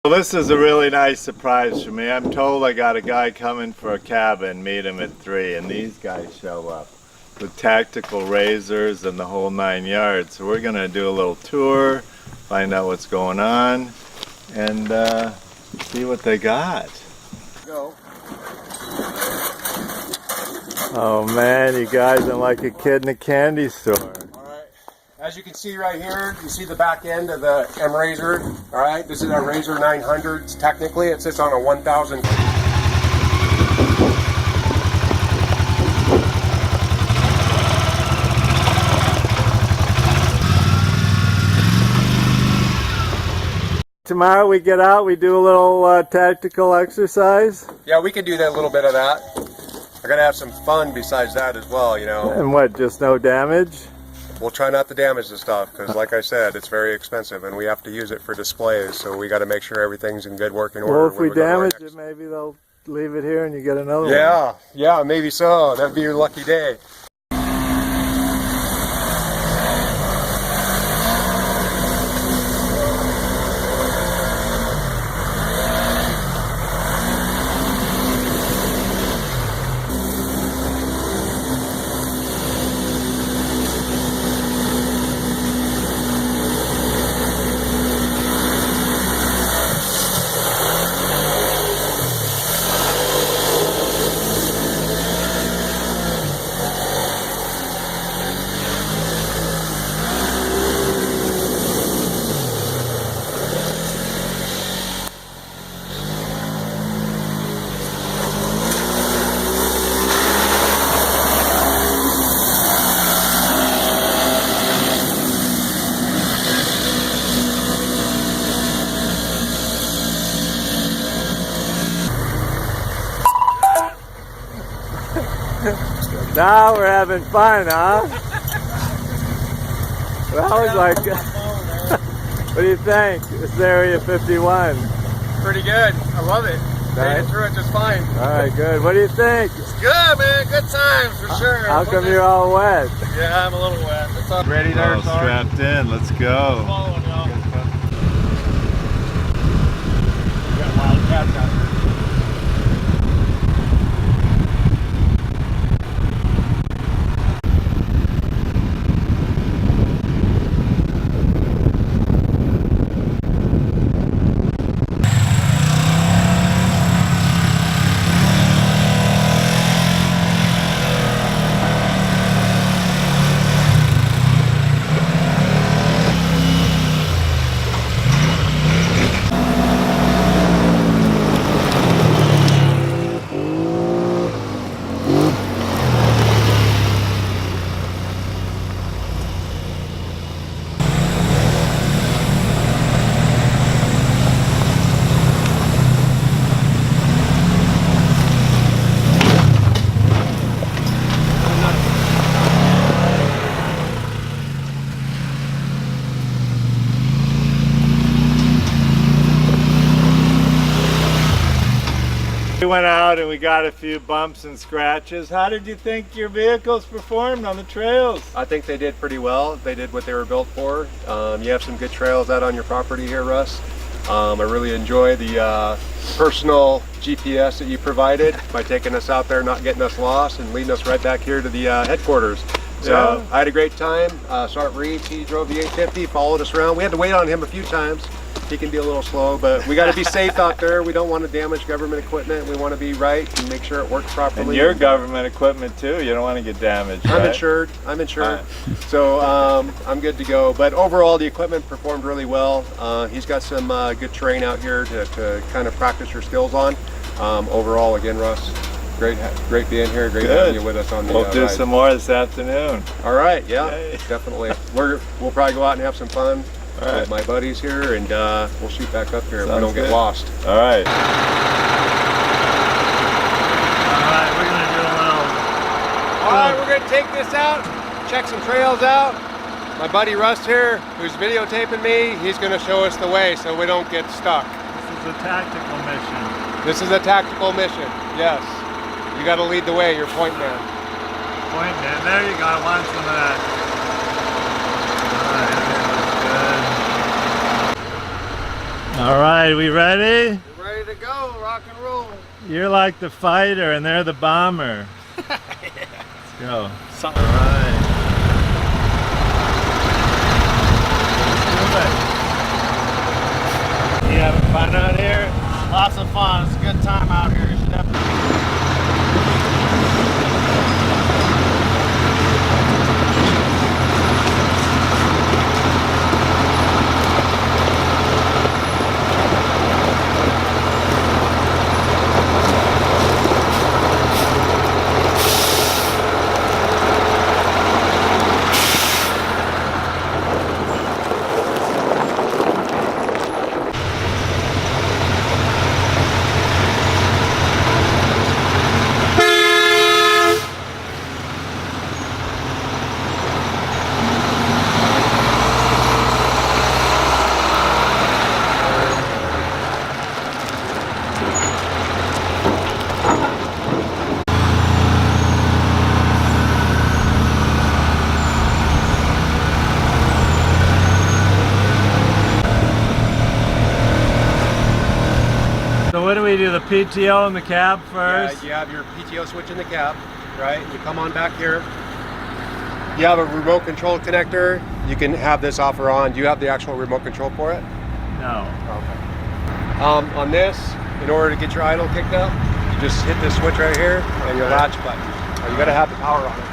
Well, this is a really nice surprise for me. I'm told I got a guy coming for a cabin, meet him at 3, and these guys show up with tactical razors and the whole 9 yards. So we're gonna do a little tour, find out what's going on, and see what they got. Go. Oh man, you guys are like a kid in a candy store. As you can see right here, you see the back end of the M Razor. All right, this is a Razor 900. Technically, it sits on a 1000. Tomorrow we get out, we do a little tactical exercise. Yeah, we could do that, a little bit of that. I gotta have some fun besides that as well, you know. And what, just no damage? We'll try not to damage the stuff because, like I said, it's very expensive and we have to use it for displays. So we got to make sure everything's in good working order. Well, if we damage it, maybe they'll leave it here and you get another one. Yeah, maybe so. That'd be your lucky day. Now we're having fun, huh? That was like, what do you think? This area 51. Pretty good. I love it. Made it through it just fine. All right, good. What do you think? It's good, man. Good times for sure. How come you're all wet? Yeah, I'm a little wet. It's all ready there, all strapped in. Let's go. Following y'all. We got wild cats out here. We went out and we got a few bumps and scratches. How did you think your vehicles performed on the trails? I think they did pretty well. They did what they were built for. You have some good trails out on your property here, Russ. I really enjoy the personal GPS that you provided by taking us out there, not getting us lost, and leading us right back here to the headquarters. So yeah. I had a great time. Sergeant Reed, he drove the 850, followed us around. We had to wait on him a few times. He can be a little slow, but we got to be safe out there. We don't want to damage government equipment. We want to be right and make sure it works properly. And your government equipment too. You don't want to get damaged. I'm right? insured. I'm insured. So I'm good to go. But overall, the equipment performed really well. He's got some good terrain out here to kind of practice your skills on. Overall, again, Russ, great being here. Great having you with us on the We'll do ride. some more this afternoon. All right. Yeah, Yay. definitely. We'll probably go out and have some fun. Right. With my buddies here, and we'll shoot back up here if we Sounds don't good. get lost. All right. All right, we're gonna do a little. All right, we're gonna take this out, check some trails out. My buddy Russ here, who's videotaping me, he's gonna show us the way so we don't get stuck. This is a tactical mission. This is a tactical mission. Yes, you got to lead the way. You're point man. Point man. There you go. I want some of that. All right, All right, we ready? We're ready to go, rock and roll. You're like the fighter and they're the bomber. Yeah. Let's go. Something. All right. You having fun out here? Lots of fun. It's a good time out here. You should have So what do we do? The PTO in the cab first? Yeah, you have your PTO switch in the cab, right? You come on back here. You have a remote control connector. You can have this off or on. Do you have the actual remote control for it? No. Okay. On this, in order to get your idle kicked up, you just hit this switch right here and your latch button. You got to have the power on it.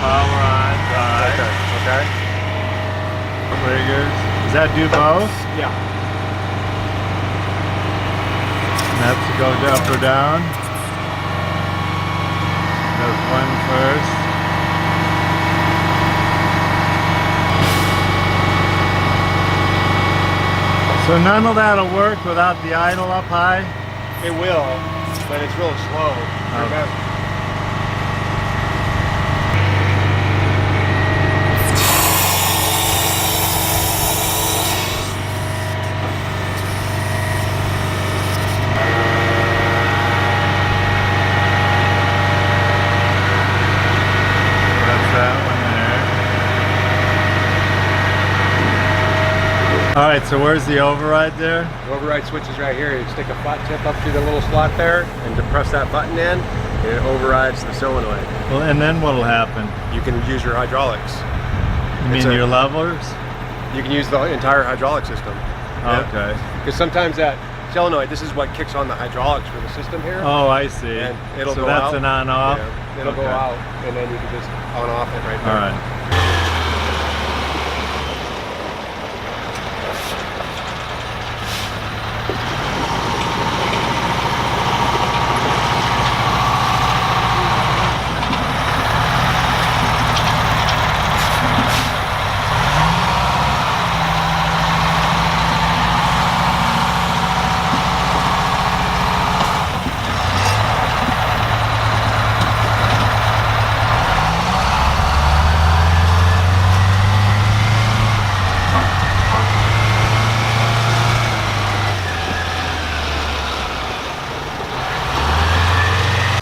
Power on. Right. Okay. Triggers. Does that do both? Yeah. That's to go up or down. Does one first. So none of that'll work without the idle up high? It will, but it's real slow. Okay. All right, so where's the override there? The override switch is right here. You stick a flat tip up through the little slot there and depress that button in, and it overrides the solenoid. Well, and then what'll happen? You can use your hydraulics. You mean your levers? You can use the entire hydraulic system. Okay. Because sometimes that solenoid, this is what kicks on the hydraulics for the system here. Oh, I see. And it'll so go that's out. an on-off? Yeah, it'll go out, and then you can just on-off it right there. All right.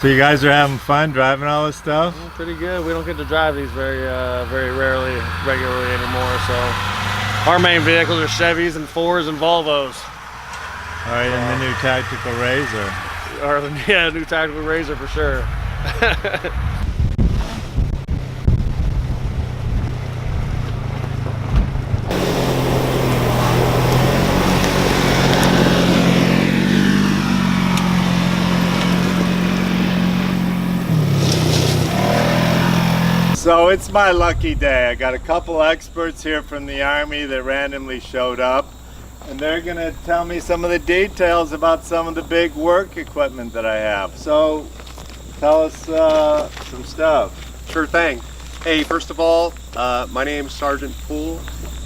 So you guys are having fun driving all this stuff? pretty good. We don't get to drive these very regularly anymore. So our main vehicles are Chevys and Fords and Volvos. All right, and the new tactical Razor. Or yeah, new tactical Razor for sure. So it's my lucky day. I got a couple experts here from the Army that randomly showed up, and they're gonna tell me some of the details about some of the big work equipment that I have. So tell us some stuff. Sure thing. Hey, first of all, my name is Sergeant Poole.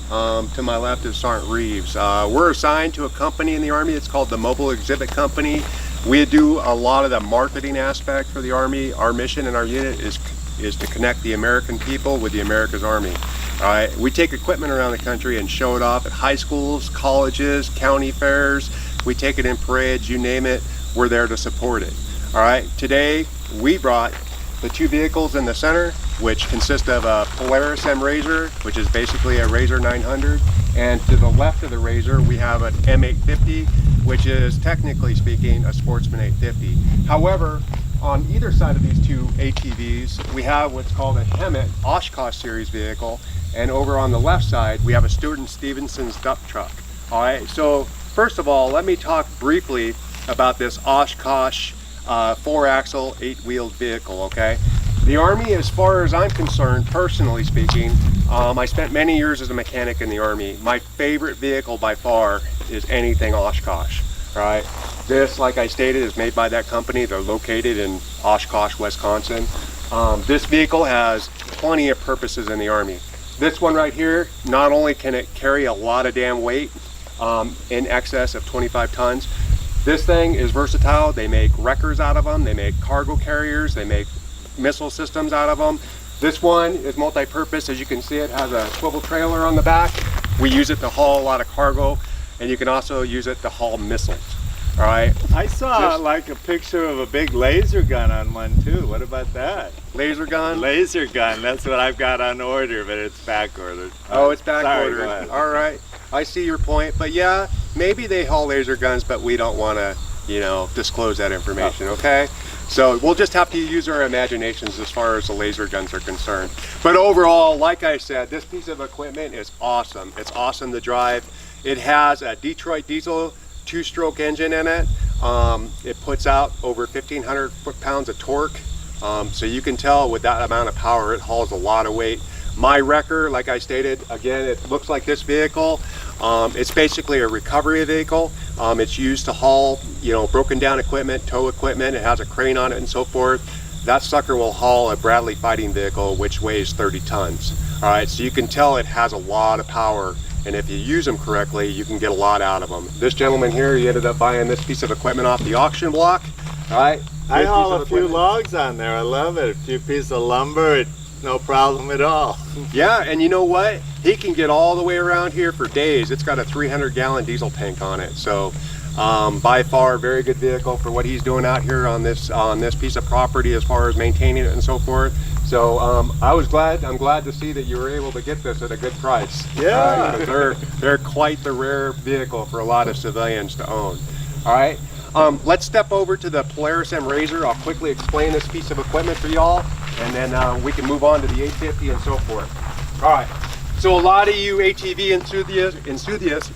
To my left is Sergeant Reeves. We're assigned to a company in the Army. It's called the Mobile Exhibit Company. We do a lot of the marketing aspect for the Army. Our mission in our unit is to connect the American people with the America's Army. We take equipment around the country and show it off at high schools, colleges, county fairs. We take it in parades, you name it, we're there to support it. All right, today we brought the two vehicles in the center which consists of a Polaris M Razor, which is basically a Razor 900. And to the left of the Razor, we have an M850, which is technically speaking a Sportsman 850. However, on either side of these two ATVs, we have what's called a Hemet Oshkosh series vehicle. And over on the left side, we have a Stewart & Stevenson's dump truck. All right, so first of all, let me talk briefly about this Oshkosh 4-axle, 8-wheeled vehicle, okay? The Army, as far as I'm concerned, personally speaking, I spent many years as a mechanic in the Army. My favorite vehicle by far is anything Oshkosh, all right? This, like I stated, is made by that company. They're located in Oshkosh, Wisconsin. This vehicle has plenty of purposes in the Army. This one right here, not only can it carry a lot of damn weight, in excess of 25 tons, this thing is versatile. They make wreckers out of them, they make cargo carriers, they make missile systems out of them. This one is multi-purpose. As you can see, it has a swivel trailer on the back. We use it to haul a lot of cargo, and you can also use it to haul missiles. All right. I saw like a picture of a big laser gun on one too. What about that? Laser gun? Laser gun. That's what I've got on order, but it's back ordered. Oh, it's back Sorry, ordered. go ahead. All right. I see your point. But yeah, maybe they haul laser guns, but we don't want to, you know, disclose that information, okay? So we'll just have to use our imaginations as far as the laser guns are concerned. But overall, like I said, this piece of equipment is awesome. It's awesome to drive. It has a Detroit diesel 2-stroke engine in it. It puts out over 1,500 foot-pounds of torque. So you can tell with that amount of power, it hauls a lot of weight. My wrecker, like I stated, again, it looks like this vehicle. It's basically a recovery vehicle. It's used to haul, you know, broken down equipment, tow equipment. It has a crane on it and so forth. That sucker will haul a Bradley fighting vehicle, which weighs 30 tons. All right, so you can tell it has a lot of power. And if you use them correctly, you can get a lot out of them. This gentleman here, he ended up buying this piece of equipment off the auction block. All right. I haul a few logs on there. I love it. A few pieces of lumber, no problem at all. Yeah, and you know what? He can get all the way around here for days. It's got a 300-gallon diesel tank on it. So by far, very good vehicle for what he's doing out here on this piece of property as far as maintaining it and so forth. So I'm glad to see that you were able to get this at a good price. Yeah. They're quite the rare vehicle for a lot of civilians to own. All right. Let's step over to the Polaris M Razor. I'll quickly explain this piece of equipment for y'all, and then we can move on to the 850 and so forth. All right. So a lot of you ATV enthusiasts,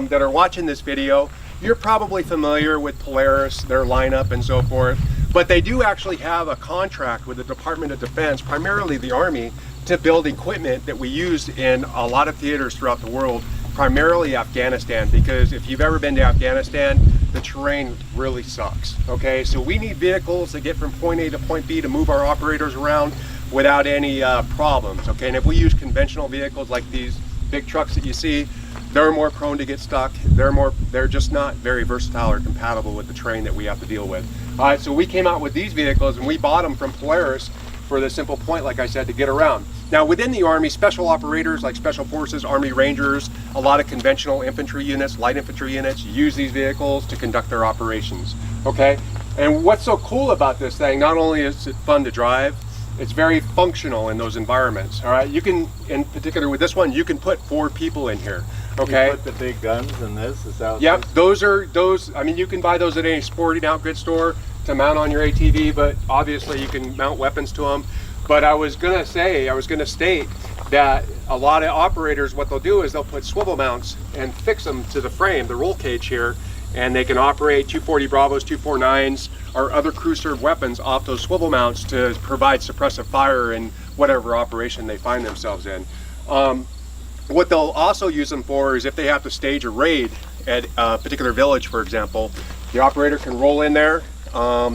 that are watching this video, you're probably familiar with Polaris, their lineup and so forth. But they do actually have a contract with the Department of Defense, primarily the Army, to build equipment that we use in a lot of theaters throughout the world, primarily Afghanistan, because if you've ever been to Afghanistan, the terrain really sucks, okay? So we need vehicles that get from point A to point B to move our operators around without any problems, okay? And if we use conventional vehicles like these big trucks that you see, they're more prone to get stuck. They're just not very versatile or compatible with the terrain that we have to deal with. All right, so we came out with these vehicles and we bought them from Polaris for the simple point, like I said, to get around. Now within the Army, special operators like Special Forces, Army Rangers, a lot of conventional infantry units, light infantry units use these vehicles to conduct their operations, okay? And what's so cool about this thing, not only is it fun to drive, it's very functional in those environments, all right? You can, in particular with this one, you can put 4 people in here, okay? You put the big guns in this? Is that yep, I mean, you can buy those at any sporting outfit store to mount on your ATV, but obviously you can mount weapons to them. But I was gonna state that a lot of operators, what they'll do is they'll put swivel mounts and fix them to the frame, the roll cage here, and they can operate 240 Bravos, 249s, or other crew served weapons off those swivel mounts to provide suppressive fire in whatever operation they find themselves in. What they'll also use them for is if they have to stage a raid at a particular village, for example, the operator can roll in there,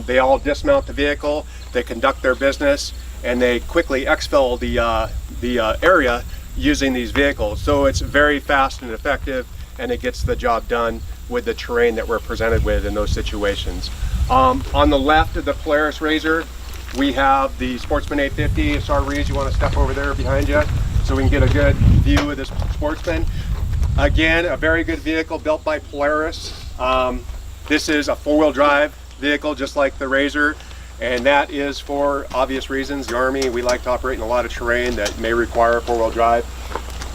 they all dismount the vehicle, they conduct their business, and they quickly exfil the area using these vehicles. So it's very fast and effective, and it gets the job done with the terrain that we're presented with in those situations. On the left of the Polaris Razor, we have the Sportsman 850. Sergeant Reeves, you want to step over there behind you so we can get a good view of this Sportsman. Again, a very good vehicle built by Polaris. This is a 4-wheel drive vehicle just like the Razor, and that is for obvious reasons. The Army, we like to operate in a lot of terrain that may require four-wheel drive.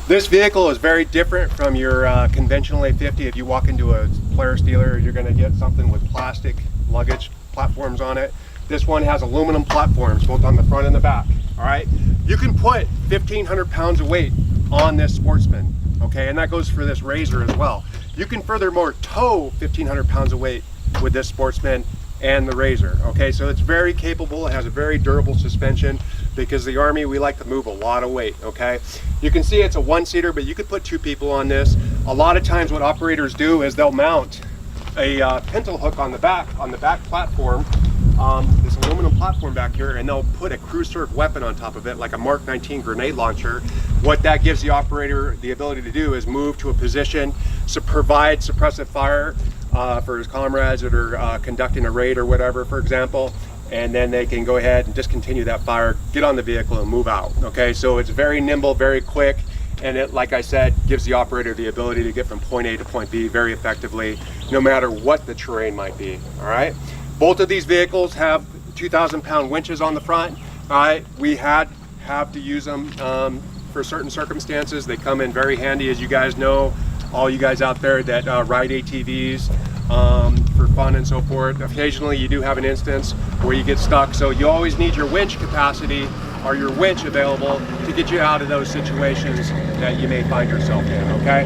This vehicle is very different from your conventional A50. If you walk into a Polaris dealer, you're going to get something with plastic luggage platforms on it. This one has aluminum platforms both on the front and the back. All right, you can put 1,500 pounds of weight on this Sportsman, okay, and that goes for this Razor as well. You can furthermore tow 1,500 pounds of weight with this Sportsman and the Razor, okay, so it's very capable. It has a very durable suspension because the Army, we like to move a lot of weight, okay. You can see it's a one-seater, but you could put two people on this. A lot of times what operators do is they'll mount a pintle hook on the back platform, this aluminum platform back here, and they'll put a crew serve weapon on top of it, like a Mark 19 grenade launcher. What that gives the operator the ability to do is move to a position to provide suppressive fire for his comrades that are conducting a raid or whatever, for example, and then they can go ahead and discontinue that fire, get on the vehicle and move out. Okay, so it's very nimble, very quick, and it, like I said, gives the operator the ability to get from point A to point B very effectively, no matter what the terrain might be. All right, both of these vehicles have 2,000-pound winches on the front. All right, we have to use them for certain circumstances. They come in very handy, as you guys know, all you guys out there that ride ATVs for fun and so forth. Occasionally you do have an instance where you get stuck, so you always need your winch capacity or your winch available to get you out of those situations that you may find yourself in, okay?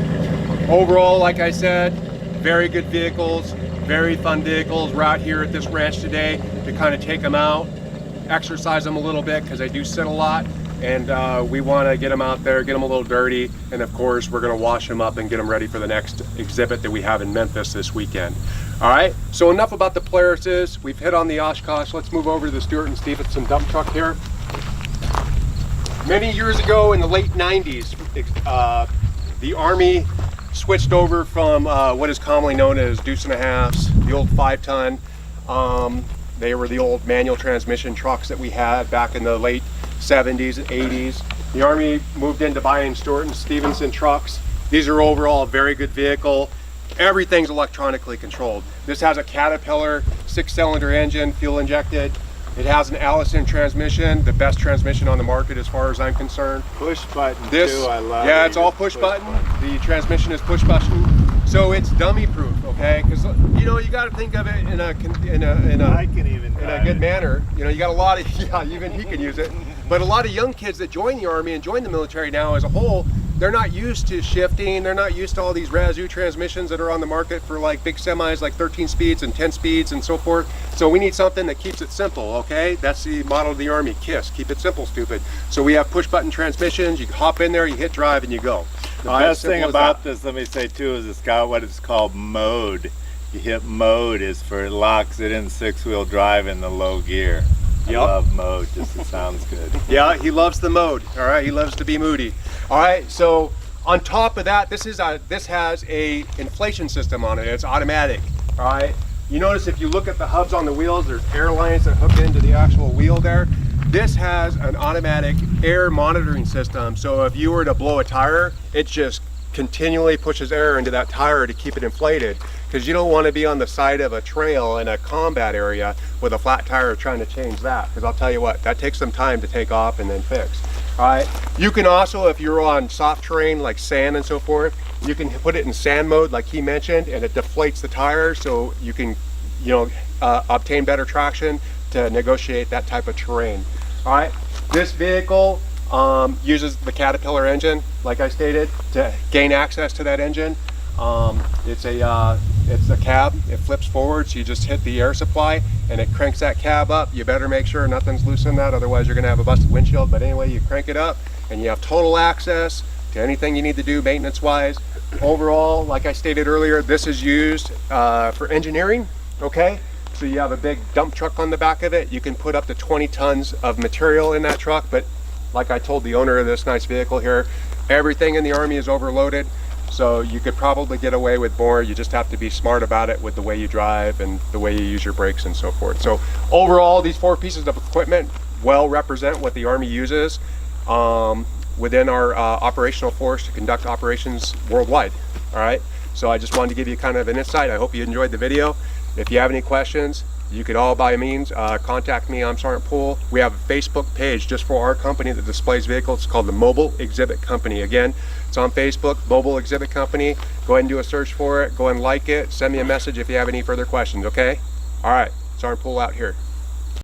Overall, like I said, very good vehicles, very fun vehicles. We're out here at this ranch today to kind of take them out, exercise them a little bit because they do sit a lot, and we want to get them out there, get them a little dirty, and of course we're going to wash them up and get them ready for the next exhibit that we have in Memphis this weekend. All right, so enough about the Polarises. We've hit on the Oshkosh. Let's move over to the Stewart and Stevenson dump truck here. Many years ago in the late 90s, the Army switched over from what is commonly known as deuce and a halves, the old 5-ton. They were the old manual transmission trucks that we had back in the late 70s and 80s. The Army moved into buying Stewart and Stevenson trucks. These are overall a very good vehicle. Everything's electronically controlled. This has a Caterpillar 6-cylinder engine, fuel injected. It has an Allison transmission, the best transmission on the market as far as I'm concerned. Push button This, too, I love it. Yeah, it's all push button. The transmission is push button. So it's dummy proof, okay? Because you know, you got to think of it in a good manner. You know, you got a lot of, yeah, even he can use it. But a lot of young kids that join the Army and join the military now as a whole, they're not used to shifting. They're not used to all these Razoo transmissions that are on the market for like big semis, like 13 speeds and 10 speeds and so forth. So we need something that keeps it simple, okay? That's the motto of the Army, KISS, keep it simple, stupid. So we have push button transmissions. You can hop in there, you hit drive and you go. The best thing about this, let me say too, is it's got what it's called mode. You hit mode is for, it locks it in 6-wheel drive in the low gear. I love mode, just it sounds good. Yeah, he loves the mode. All right, he loves to be moody. All right, so on top of that, this has a inflation system on it. It's automatic. All right, you notice if you look at the hubs on the wheels, there's air lines that hook into the actual wheel there. This has an automatic air monitoring system. So if you were to blow a tire, it just continually pushes air into that tire to keep it inflated, because you don't want to be on the side of a trail in a combat area with a flat tire trying to change that, because I'll tell you what, that takes some time to take off and then fix. All right, you can also, if you're on soft terrain like sand and so forth, you can put it in sand mode like he mentioned, and it deflates the tire so you can, you know, obtain better traction to negotiate that type of terrain. All right, this vehicle uses the Caterpillar engine, like I stated, to gain access to that engine. It's a cab. It flips forward, so you just hit the air supply and it cranks that cab up. You better make sure nothing's loose in that, otherwise you're going to have a busted windshield. But anyway, you crank it up and you have total access to anything you need to do maintenance wise. Overall, like I stated earlier, this is used for engineering, okay? So you have a big dump truck on the back of it. You can put up to 20 tons of material in that truck, but like I told the owner of this nice vehicle here, everything in the Army is overloaded, so you could probably get away with more. You just have to be smart about it with the way you drive and the way you use your brakes and so forth. So overall, these 4 pieces of equipment well represent what the Army uses within our operational force to conduct operations worldwide. All right, so I just wanted to give you kind of an insight. I hope you enjoyed the video, If you have any questions, you could all by means contact me. I'm Sergeant Poole. We have a Facebook page just for our company that displays vehicles. It's called the Mobile Exhibit Company. Again, it's on Facebook, Mobile Exhibit Company. Go ahead and do a search for it. Go ahead and like it. Send me a message if you have any further questions, okay? All right, Sergeant Poole out here.